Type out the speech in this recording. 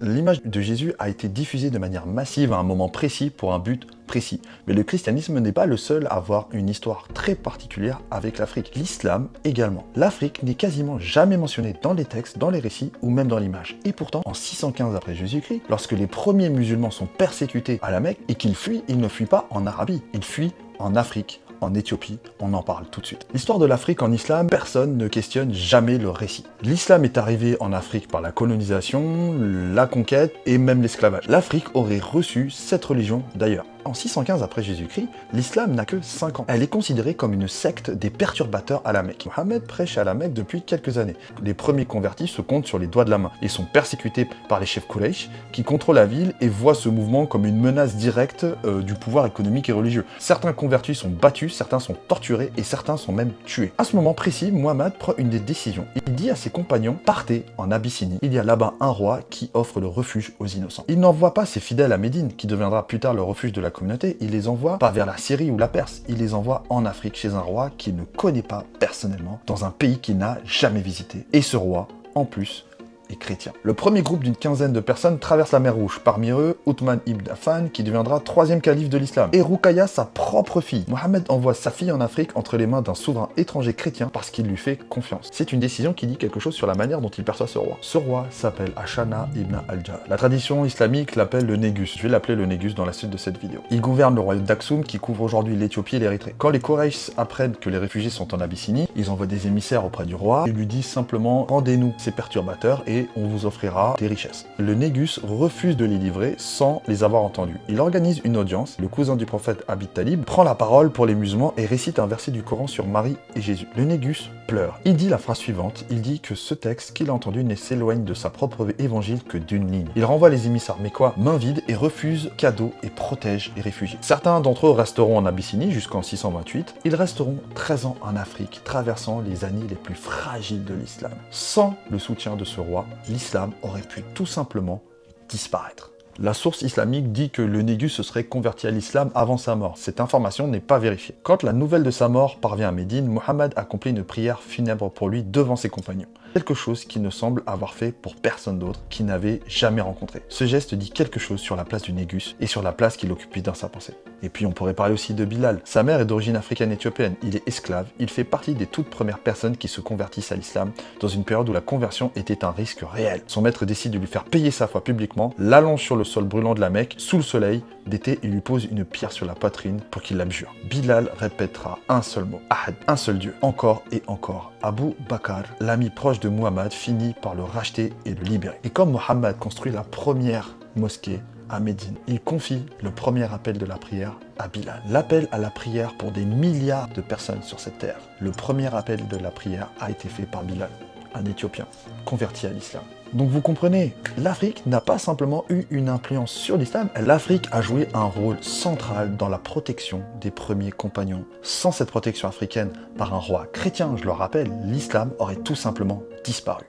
L'image de Jésus a été diffusée de manière massive à un moment précis pour un but précis. Mais le christianisme n'est pas le seul à avoir une histoire très particulière avec l'Afrique. L'islam également. L'Afrique n'est quasiment jamais mentionnée dans les textes, dans les récits ou même dans l'image. Et pourtant, en 615 après Jésus-Christ, lorsque les premiers musulmans sont persécutés à la Mecque et qu'ils fuient, ils ne fuient pas en Arabie, ils fuient en Afrique. En Éthiopie, on en parle tout de suite. L'histoire de l'Afrique en islam, personne ne questionne jamais le récit. L'islam est arrivé en Afrique par la colonisation, la conquête et même l'esclavage. L'Afrique aurait reçu cette religion d'ailleurs. En 615 après Jésus-Christ, l'islam n'a que 5 ans. Elle est considérée comme une secte des perturbateurs à la Mecque. Mohammed prêche à la Mecque depuis quelques années. Les premiers convertis se comptent sur les doigts de la main. Ils sont persécutés par les chefs Quraysh qui contrôlent la ville et voient ce mouvement comme une menace directe du pouvoir économique et religieux. Certains convertis sont battus, certains sont torturés et certains sont même tués. À ce moment précis, Muhammad prend une des décisions. Il dit à ses compagnons, partez en Abyssinie. Il y a là-bas un roi qui offre le refuge aux innocents. Il n'envoie pas ses fidèles à Médine, qui deviendra plus tard le refuge de la communauté. Il les envoie pas vers la Syrie ou la Perse, il les envoie en Afrique chez un roi qu'il ne connaît pas personnellement, dans un pays qu'il n'a jamais visité. Et ce roi, en plus, et chrétien. Le premier groupe d'une quinzaine de personnes traverse la mer Rouge. Parmi eux, Othman ibn Affan, qui deviendra troisième calife de l'islam. Et Ruqayya, sa propre fille. Mohammed envoie sa fille en Afrique entre les mains d'un souverain étranger chrétien parce qu'il lui fait confiance. C'est une décision qui dit quelque chose sur la manière dont il perçoit ce roi. Ce roi s'appelle Ashana ibn al-Jah. La tradition islamique l'appelle le Négus. Je vais l'appeler le Négus dans la suite de cette vidéo. Il gouverne le royaume d'Aksum qui couvre aujourd'hui l'Éthiopie et l'Érythrée. Quand les Quraysh apprennent que les réfugiés sont en Abyssinie, ils envoient des émissaires auprès du roi et lui disent simplement rendez-nous ces perturbateurs et on vous offrira des richesses. Le Négus refuse de les livrer sans les avoir entendus. Il organise une audience. Le cousin du prophète Abi Talib prend la parole pour les musulmans et récite un verset du Coran sur Marie et Jésus. Le Négus pleure. Il dit la phrase suivante. Il dit que ce texte qu'il a entendu ne s'éloigne de sa propre évangile que d'une ligne. Il renvoie les émissaires mécois main vide et refuse cadeaux et protège les réfugiés. Certains d'entre eux resteront en Abyssinie jusqu'en 628. Ils resteront 13 ans en Afrique, traversant les années les plus fragiles de l'islam. Sans le soutien de ce roi, l'islam aurait pu tout simplement disparaître. La source islamique dit que le Négus se serait converti à l'islam avant sa mort. Cette information n'est pas vérifiée. Quand la nouvelle de sa mort parvient à Médine, Mohammed accomplit une prière funèbre pour lui devant ses compagnons. Quelque chose qu'il ne semble avoir fait pour personne d'autre qu'il n'avait jamais rencontré. Ce geste dit quelque chose sur la place du Négus et sur la place qu'il occupait dans sa pensée. Et puis on pourrait parler aussi de Bilal. Sa mère est d'origine africaine éthiopienne, il est esclave, il fait partie des toutes premières personnes qui se convertissent à l'islam dans une période où la conversion était un risque réel. Son maître décide de lui faire payer sa foi publiquement, l'allonge sur le sol brûlant de la Mecque, sous le soleil d'été, il lui pose une pierre sur la poitrine pour qu'il l'abjure. Bilal répétera un seul mot, Ahad, un seul Dieu, encore et encore. Abu Bakr, l'ami proche de Muhammad, finit par le racheter et le libérer. Et comme Muhammad construit la première mosquée à Médine, il confie le premier appel de la prière à Bilal. L'appel à la prière pour des milliards de personnes sur cette terre. Le premier appel de la prière a été fait par Bilal, un Éthiopien, converti à l'islam. Donc vous comprenez, l'Afrique n'a pas simplement eu une influence sur l'islam, l'Afrique a joué un rôle central dans la protection des premiers compagnons. Sans cette protection africaine par un roi chrétien, je le rappelle, l'islam aurait tout simplement disparu.